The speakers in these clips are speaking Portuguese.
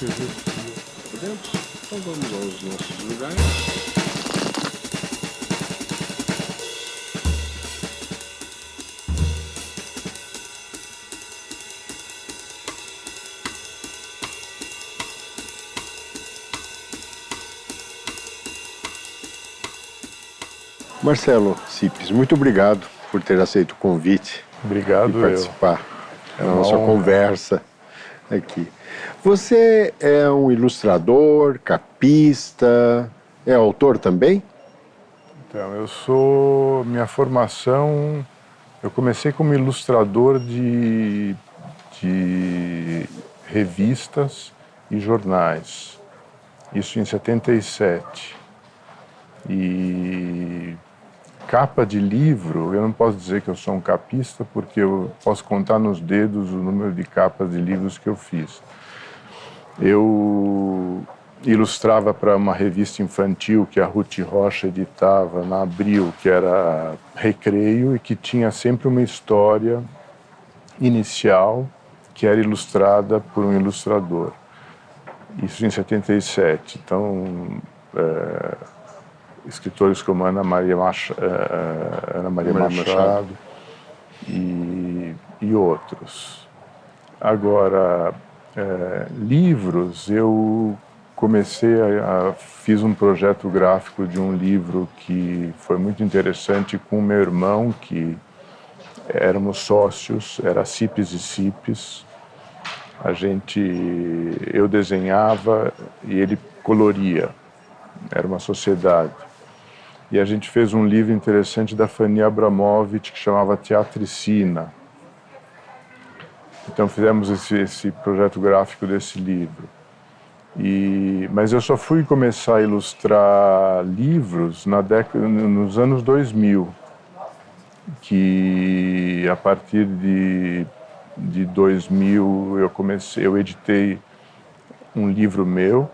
Podemos? Então vamos aos nossos lugares. Marcelo Cipes, muito obrigado por ter aceito o convite Obrigado, e participar da nossa honra. conversa aqui. Você é um ilustrador, capista, é autor também? Então, minha formação, eu comecei como ilustrador de revistas e jornais, isso em 77. E capa de livro, eu não posso dizer que eu sou um capista, porque eu posso contar nos dedos o número de capas de livros que eu fiz. Eu ilustrava para uma revista infantil que a Ruth Rocha editava na Abril, que era Recreio, e que tinha sempre uma história inicial que era ilustrada por um ilustrador. Isso em 77. Então, escritores como Ana Maria Machado e outros. Agora, livros, eu fiz um projeto gráfico de um livro que foi muito interessante com meu irmão, que éramos sócios, era Cipes e Cipes. Eu desenhava e ele coloria, era uma sociedade. E a gente fez um livro interessante da Fanny Abramovich que chamava Teatricina. Então fizemos esse projeto gráfico desse livro. Mas eu só fui começar a ilustrar livros nos anos 2000, que a partir de 2000 eu editei um livro meu,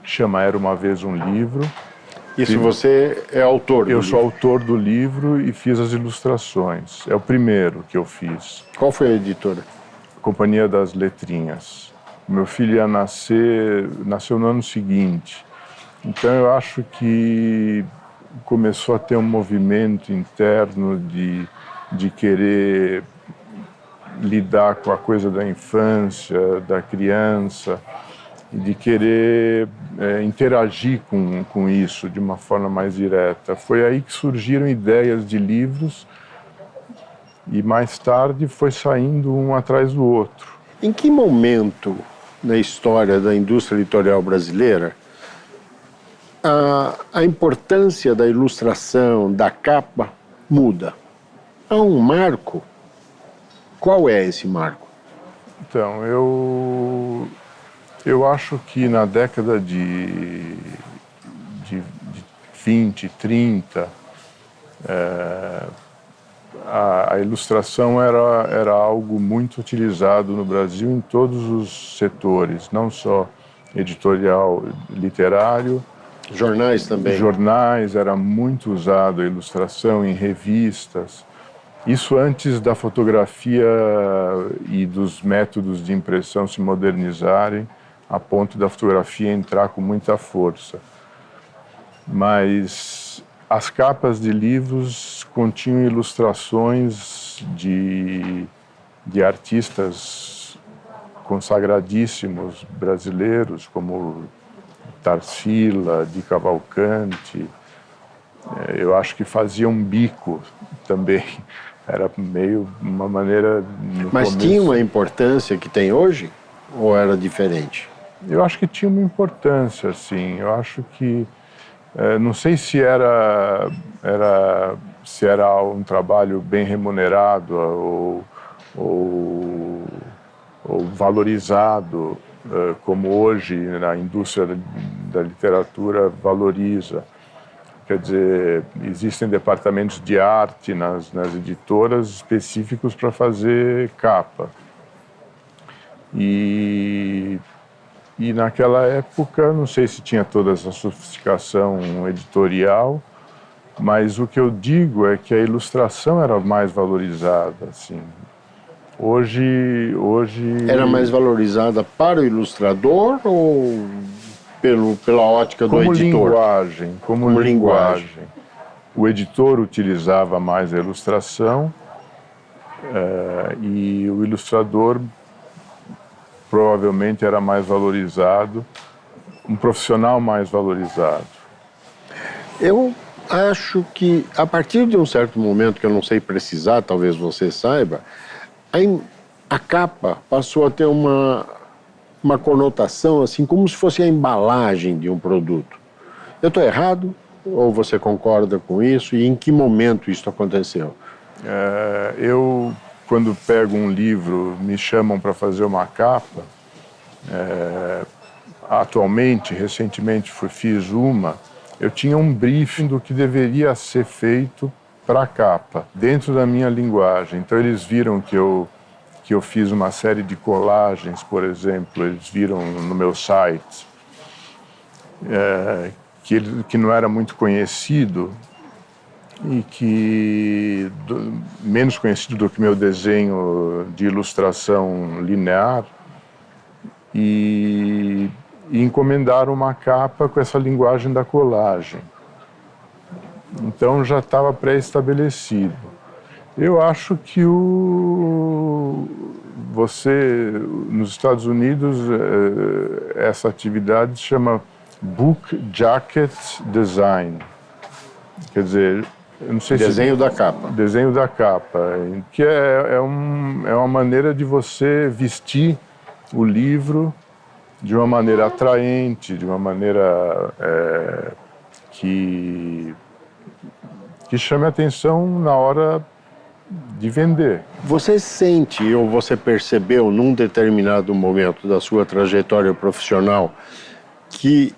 que chama Era Uma Vez um Livro. Isso você é autor do Eu livro? sou autor do livro e fiz as ilustrações. É o primeiro que eu fiz. Qual foi a editora? Companhia das Letrinhas. Meu filho ia nasceu no ano seguinte. Então eu acho que começou a ter um movimento interno de querer lidar com a coisa da infância, da criança, e de querer interagir com isso de uma forma mais direta. Foi aí que surgiram ideias de livros e mais tarde foi saindo um atrás do outro. Em que momento na história da indústria editorial brasileira a importância da ilustração, da capa, muda? Há um marco? Qual é esse marco? Então, eu acho que na década de 20, 30, a ilustração era algo muito utilizado no Brasil em todos os setores, não só editorial, literário. Jornais também? Jornais, era muito usado a ilustração em revistas. Isso antes da fotografia e dos métodos de impressão se modernizarem, a ponto da fotografia entrar com muita força. Mas as capas de livros continham ilustrações de artistas consagradíssimos brasileiros, como Tarsila, de Cavalcante. Eu acho que fazia um bico também. Era meio uma maneira... Mas tinha uma importância que tem hoje? Ou era diferente? Eu acho que tinha uma importância, sim. Eu acho que... não sei se era um trabalho bem remunerado ou valorizado, como hoje na indústria da literatura valoriza. Quer dizer, existem departamentos de arte nas editoras específicos para fazer capa. E naquela época, não sei se tinha toda essa sofisticação editorial, mas o que eu digo é que a ilustração era mais valorizada, assim. Hoje Era mais valorizada para o ilustrador ou pela ótica do como editor? como linguagem. O editor utilizava mais a ilustração e o ilustrador provavelmente era mais valorizado, um profissional mais valorizado. Eu acho que, a partir de um certo momento, que eu não sei precisar, talvez você saiba, a capa passou a ter uma conotação assim, como se fosse a embalagem de um produto. Eu estou errado? Ou você concorda com isso? E em que momento isso aconteceu? Eu, quando pego um livro, me chamam para fazer uma capa. Recentemente fiz uma. Eu tinha um briefing do que deveria ser feito para a capa, dentro da minha linguagem. Então eles viram que eu fiz uma série de colagens, por exemplo, eles viram no meu site, que não era muito conhecido e menos conhecido do que meu desenho de ilustração linear, e encomendaram uma capa com essa linguagem da colagem. Então já estava pré-estabelecido. Eu acho que nos Estados Unidos, essa atividade se chama Book Jacket Design. Quer dizer, eu não sei Desenho da capa. Desenho da capa, que é uma maneira de você vestir o livro de uma maneira atraente, de uma maneira que chame a atenção na hora de vender. Você sente ou você percebeu num determinado momento da sua trajetória profissional que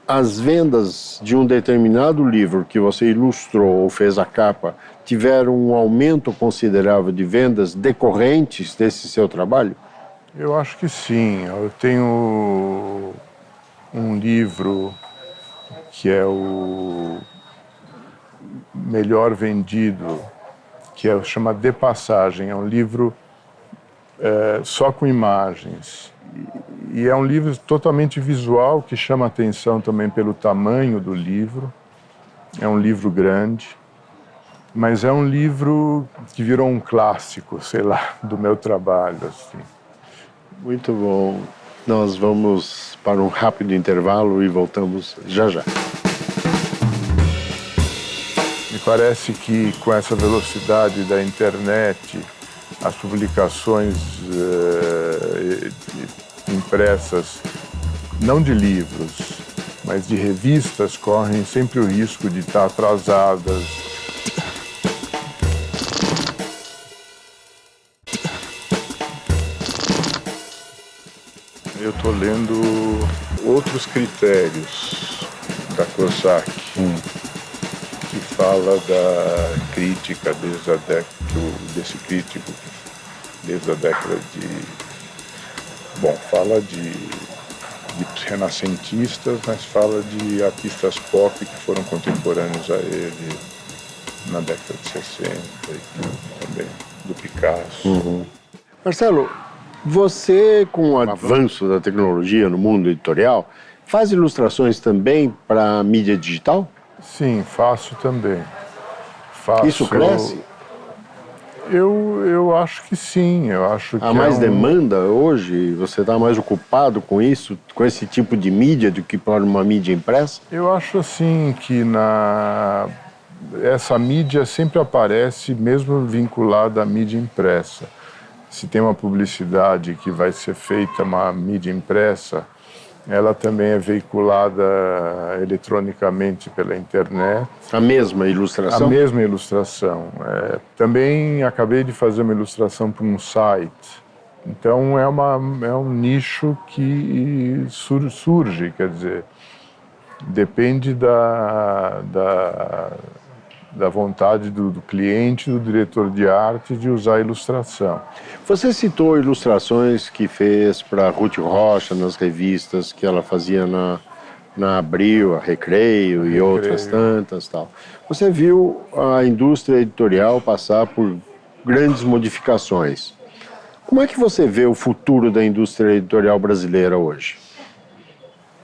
as vendas de um determinado livro que você ilustrou ou fez a capa tiveram um aumento considerável de vendas decorrentes desse seu trabalho? Eu acho que sim. Eu tenho um livro que é o melhor vendido, que chama De Passagem. É um livro só com imagens. E é um livro totalmente visual, que chama atenção também pelo tamanho do livro. É um livro grande, mas é um livro que virou um clássico, sei lá, do meu trabalho, assim. Muito bom. Nós vamos para um rápido intervalo e voltamos já já. Me parece que com essa velocidade da internet, as publicações impressas, não de livros, mas de revistas, correm sempre o risco de estar atrasadas. Eu estou lendo Outros Critérios, da Cosac, que fala da crítica desse crítico, desde a década fala de renascentistas, mas fala de artistas pop que foram contemporâneos a ele na década de 60 e também do Picasso. Marcelo, você, com o avanço da tecnologia no mundo editorial, faz ilustrações também para mídia digital? Sim, faço também. Isso cresce? Eu acho que sim, eu acho que há mais demanda hoje? Você está mais ocupado com isso, com esse tipo de mídia do que para uma mídia impressa? Eu acho assim que essa mídia sempre aparece mesmo vinculada à mídia impressa. Se tem uma publicidade que vai ser feita, uma mídia impressa, ela também é veiculada eletronicamente pela internet. A mesma ilustração? A mesma ilustração. Também acabei de fazer uma ilustração para um site. Então é um nicho que surge, quer dizer, depende da vontade do cliente, do diretor de arte, de usar a ilustração. Você citou ilustrações que fez para Ruth Rocha nas revistas que ela fazia na Abril, a Recreio e outras tantas, tal. Você viu a indústria editorial passar por grandes modificações. Como é que você vê o futuro da indústria editorial brasileira hoje?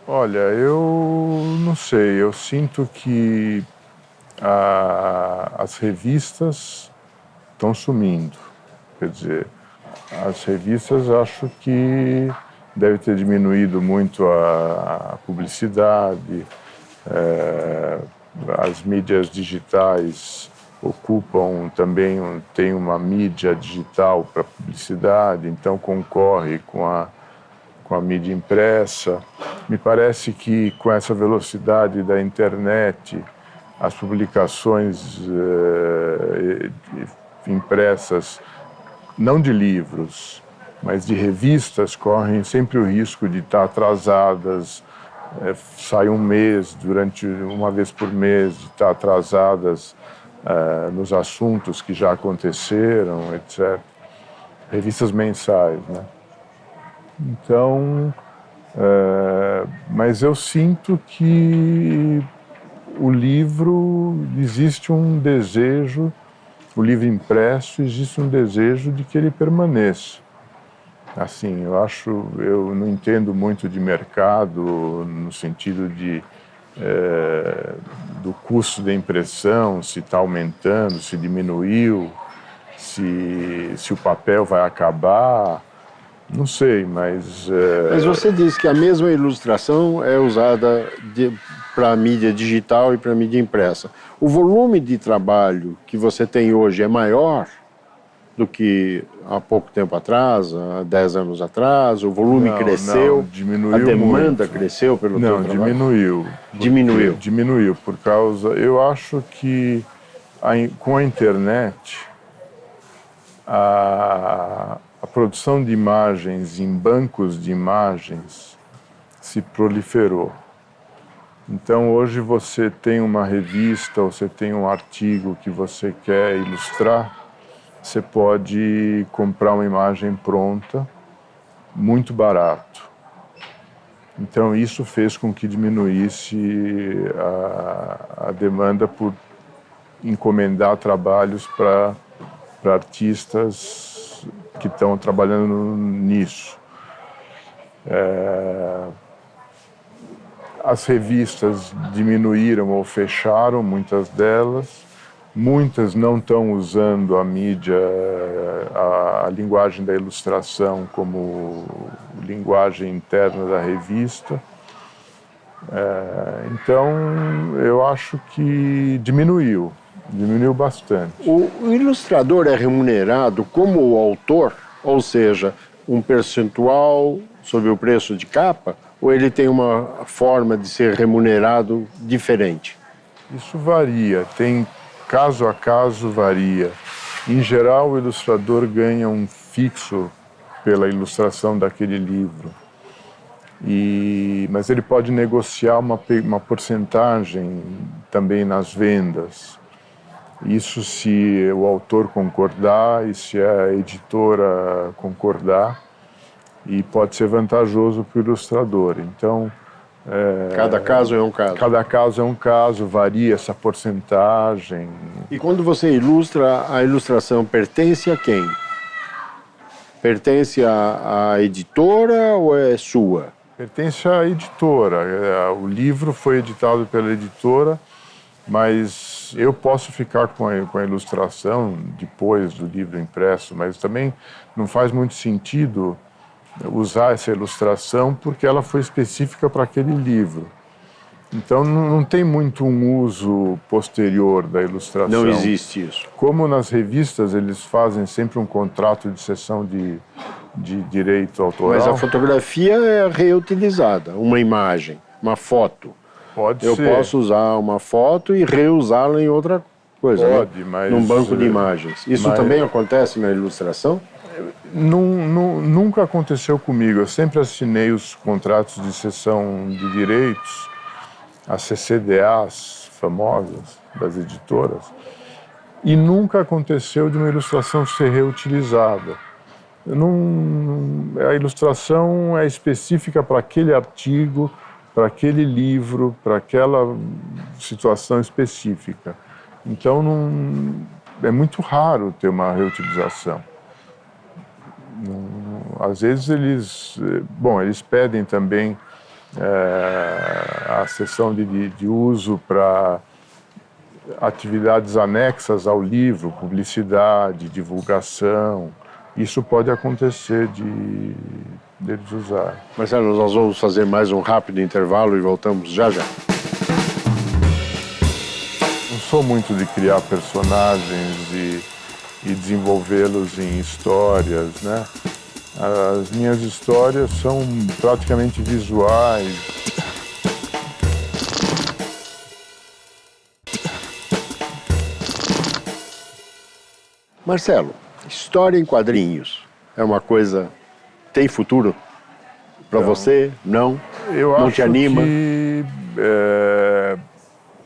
Olha, eu não sei, eu sinto que as revistas estão sumindo. Quer dizer, as revistas acho que deve ter diminuído muito a publicidade, as mídias digitais ocupam também, tem uma mídia digital para publicidade, então concorre com a mídia impressa. Me parece que com essa velocidade da internet, as publicações impressas, não de livros, mas de revistas, correm sempre o risco de estar atrasadas, sai um mês, durante uma vez por mês, de estar atrasadas nos assuntos que já aconteceram, etc. Revistas mensais, né? Então, mas eu sinto que o livro, existe um desejo, o livro impresso, existe um desejo de que ele permaneça. Assim, eu não entendo muito de mercado no sentido do custo da impressão, se está aumentando, se diminuiu, se o papel vai acabar. Não sei, mas... Mas você disse que a mesma ilustração é usada para mídia digital e para mídia impressa. O volume de trabalho que você tem hoje é maior do que há pouco tempo atrás, há 10 anos atrás? O volume cresceu? Não, diminuiu a demanda muito. cresceu pelo teu trabalho? Diminuiu. Diminuiu? Diminuiu, por causa... Eu acho que com a internet, a produção de imagens em bancos de imagens se proliferou. Então, hoje você tem uma revista, ou você tem um artigo que você quer ilustrar, você pode comprar uma imagem pronta, muito barato. Então, isso fez com que diminuísse a demanda por encomendar trabalhos para artistas que estão trabalhando nisso. As revistas diminuíram ou fecharam, muitas delas. Muitas não estão usando a mídia, a linguagem da ilustração como linguagem interna da revista. Então, eu acho que diminuiu bastante. O ilustrador é remunerado como o autor, ou seja, um percentual sobre o preço de capa, ou ele tem uma forma de ser remunerado diferente? Isso varia, caso a caso varia. Em geral, o ilustrador ganha um fixo pela ilustração daquele livro. Mas ele pode negociar uma porcentagem também nas vendas. Isso se o autor concordar e se a editora concordar, e pode ser vantajoso para o ilustrador. Então, Cada caso é um caso. cada caso é um caso, varia essa porcentagem. E quando você ilustra, a ilustração pertence a quem? Pertence à editora ou é sua? Pertence à editora. O livro foi editado pela editora, mas eu posso ficar com a ilustração depois do livro impresso, mas também não faz muito sentido usar essa ilustração porque ela foi específica para aquele livro. Então não tem muito um uso posterior da ilustração. Não existe isso. Como nas revistas eles fazem sempre um contrato de cessão de direito autoral. Mas a fotografia é reutilizada, uma imagem, uma foto. Pode Eu ser. posso usar uma foto e reusá-la em outra coisa, Pode, né? mas... Num banco de imagens. Isso mas- também acontece na ilustração? Nunca aconteceu comigo. Eu sempre assinei os contratos de cessão de direitos, as CCDAs famosas das editoras, e nunca aconteceu de uma ilustração ser reutilizada. A ilustração é específica para aquele artigo, para aquele livro, para aquela situação específica. Então, é muito raro ter uma reutilização. Às vezes eles pedem também a sessão de uso para atividades anexas ao livro, publicidade, divulgação. Isso pode acontecer deles usar. Marcelo, nós vamos fazer mais um rápido intervalo e voltamos já já. Não sou muito de criar personagens e desenvolvê-los em histórias, né? As minhas histórias são praticamente visuais. Marcelo, história em quadrinhos é uma coisa... Tem futuro? Para você? Não? Eu não acho te anima? Que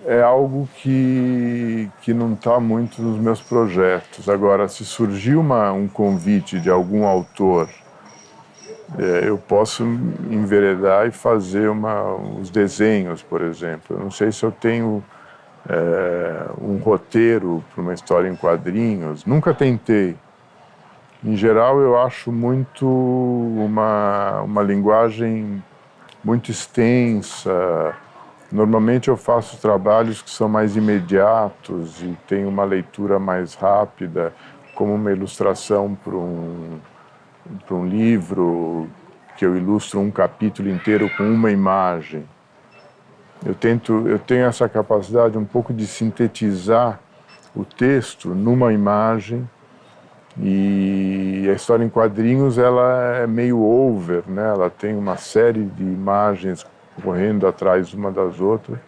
é algo que não está muito nos meus projetos. Agora, se surgir um convite de algum autor, eu posso enveredar e fazer os desenhos, por exemplo. Eu não sei se eu tenho um roteiro para uma história em quadrinhos. Nunca tentei. Em geral, eu acho muito uma linguagem muito extensa. Normalmente eu faço trabalhos que são mais imediatos e tenho uma leitura mais rápida, como uma ilustração para um livro, que eu ilustro um capítulo inteiro com uma imagem. Eu tenho essa capacidade um pouco de sintetizar o texto numa imagem. E a história em quadrinhos, ela é meio over, né? Ela tem uma série de imagens correndo atrás uma das outras,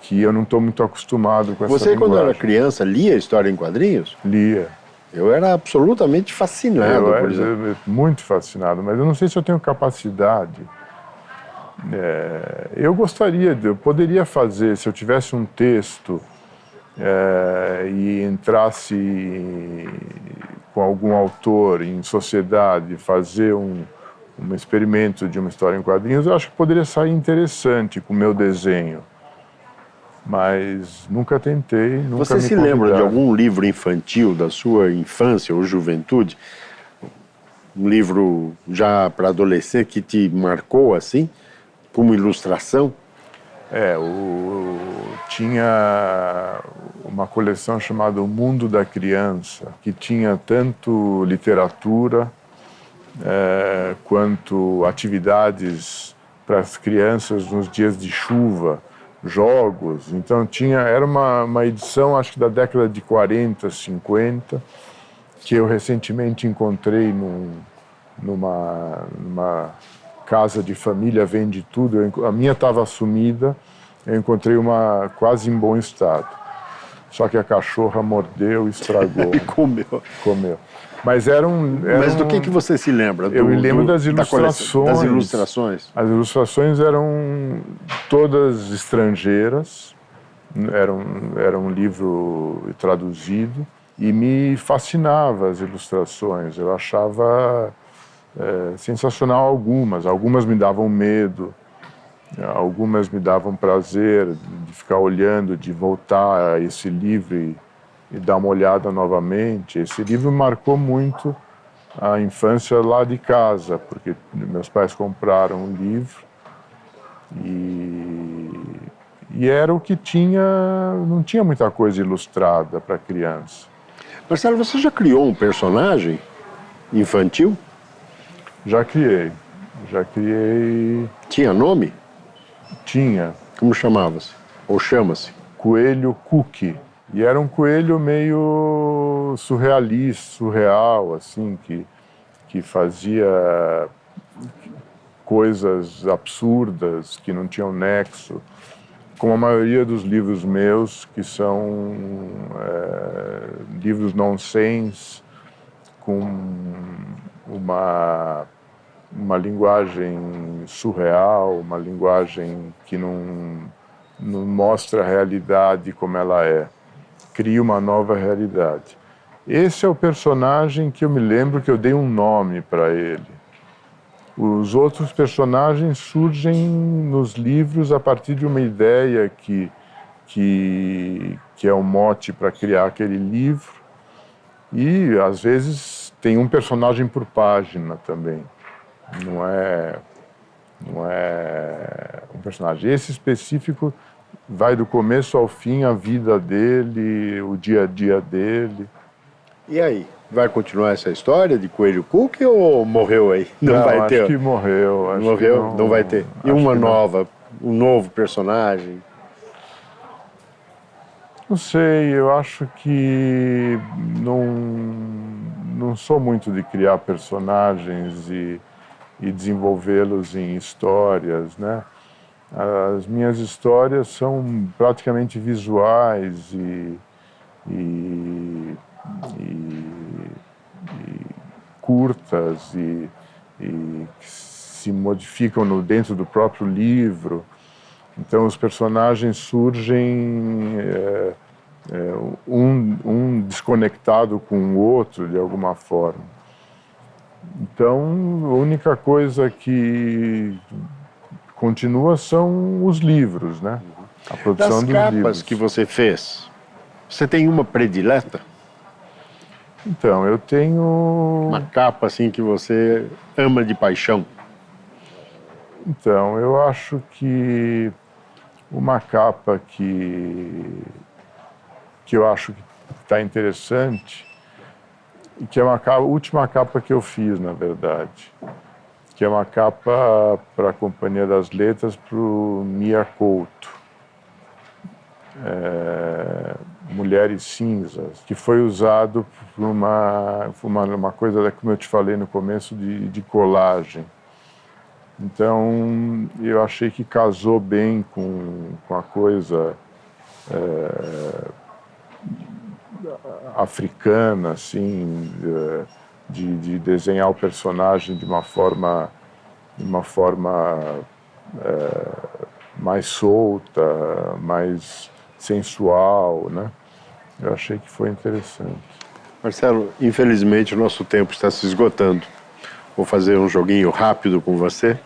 que eu não estou muito acostumado com essa linguagem. Você, quando era criança, lia história em quadrinhos? Lia. Eu era absolutamente fascinado por isso. Muito fascinado, mas eu não sei se eu tenho capacidade. Eu poderia fazer, se eu tivesse um texto e entrasse com algum autor em sociedade, fazer um experimento de uma história em quadrinhos, eu acho que poderia sair interessante com o meu desenho. Mas nunca tentei, nunca Você me se lembra de convidaram. algum livro infantil da sua infância ou juventude? Um livro já para adolescente que te marcou assim, como ilustração? Tinha uma coleção chamada O Mundo da Criança, que tinha tanto literatura quanto atividades para as crianças nos dias de chuva, jogos. Então era uma edição, acho que da década de 40, 50, que eu recentemente encontrei numa casa de família, vende tudo. A minha estava assumida, eu encontrei uma quase em bom estado. Só que a cachorra mordeu e estragou. E comeu. Comeu. Mas Mas do que você se lembra? Eu me lembro das ilustrações. Das ilustrações? As ilustrações eram todas estrangeiras, era um livro traduzido, e me fascinava as ilustrações. Eu achava sensacional algumas me davam medo, algumas me davam prazer de ficar olhando, de voltar a esse livro e dar uma olhada novamente. Esse livro marcou muito a infância lá de casa, porque meus pais compraram um livro e era o que tinha, não tinha muita coisa ilustrada para criança. Marcelo, você já criou um personagem infantil? Já criei. Tinha nome? Tinha. Como chamava-se? Ou chama-se? Coelho Cookie. E era um coelho meio surreal, assim, que fazia coisas absurdas, que não tinham nexo, como a maioria dos livros meus, que são livros nonsense, com uma linguagem surreal, uma linguagem que não mostra a realidade como ela é. Cria uma nova realidade. Esse é o personagem que eu me lembro que eu dei um nome para ele. Os outros personagens surgem nos livros a partir de uma ideia que é o mote para criar aquele livro. E, às vezes, tem um personagem por página também. Não é um personagem. Esse específico vai do começo ao fim, a vida dele, o dia a dia dele. E aí? Vai continuar essa história de Coelho Cook ou morreu aí? Não, vai ter. Acho que morreu. Morreu? Não vai ter. E uma nova, um novo personagem? Não sei, eu acho que não sou muito de criar personagens e desenvolvê-los em histórias, né? As minhas histórias são praticamente visuais e curtas e que se modificam dentro do próprio livro. Então os personagens surgem um desconectado com o outro de alguma forma. Então a única coisa que continua são os livros, né? A produção dos livros. Das capas que você fez, você tem uma predileta? Então, eu tenho... Uma capa assim que você ama de paixão? Então, eu acho que uma capa que eu acho que está interessante, e que é a última capa que eu fiz, na verdade, que é uma capa para a Companhia das Letras, para o Mia Couto, Mulheres Cinzas, que foi usado por uma coisa, como eu te falei no começo, de colagem. Então, eu achei que casou bem com a coisa africana, assim, de desenhar o personagem de uma forma mais solta, mais sensual, né? Eu achei que foi interessante. Marcelo, infelizmente o nosso tempo está se esgotando. Vou fazer um joguinho rápido com você.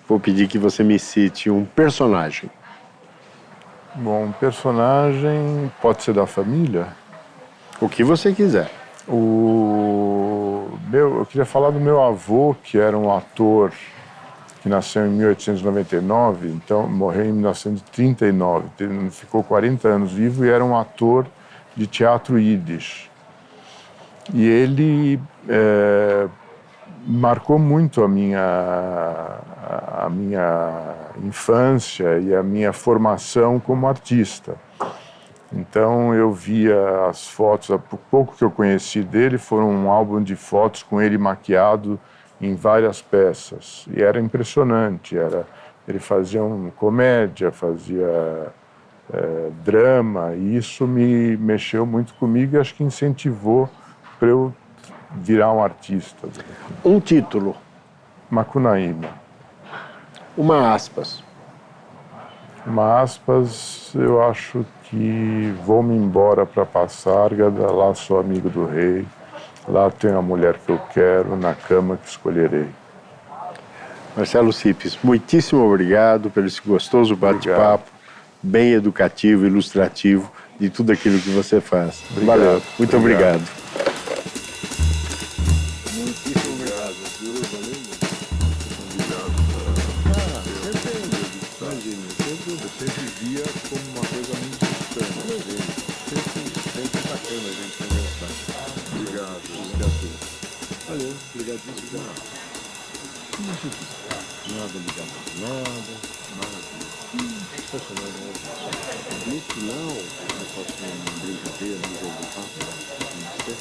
Vou pedir que você me cite um personagem. Bom, um personagem pode ser da família? O que você quiser. Eu queria falar do meu avô, que era um ator que nasceu em 1899, então morreu em 1939. Ele ficou 40 anos vivo e era um ator de teatro Yiddish. E ele marcou muito a minha infância e a minha formação como artista. Então eu via as fotos, o pouco que eu conheci dele foram um álbum de fotos com ele maquiado em várias peças. E era impressionante, ele fazia comédia, fazia drama, e isso me mexeu muito comigo e acho que incentivou para eu virar um artista. Um título. Macunaíma. Uma aspas. Uma aspas, eu acho que vou-me embora para Passárgada, lá sou amigo do rei, lá tenho a mulher que eu quero, na cama que escolherei. Marcelo Cipes, muitíssimo obrigado pelo esse gostoso bate-papo, bem educativo, ilustrativo, de tudo aquilo que você faz. Obrigado. Valeu, muito obrigado. Muitíssimo obrigado. Eu sempre via como uma coisa muito distante. Sempre bacana a gente conversar. Obrigado. Valeu, obrigadíssimo. Nada ligado, nada. No final, eu faço uma brincadeira, um jogo de papo, com você.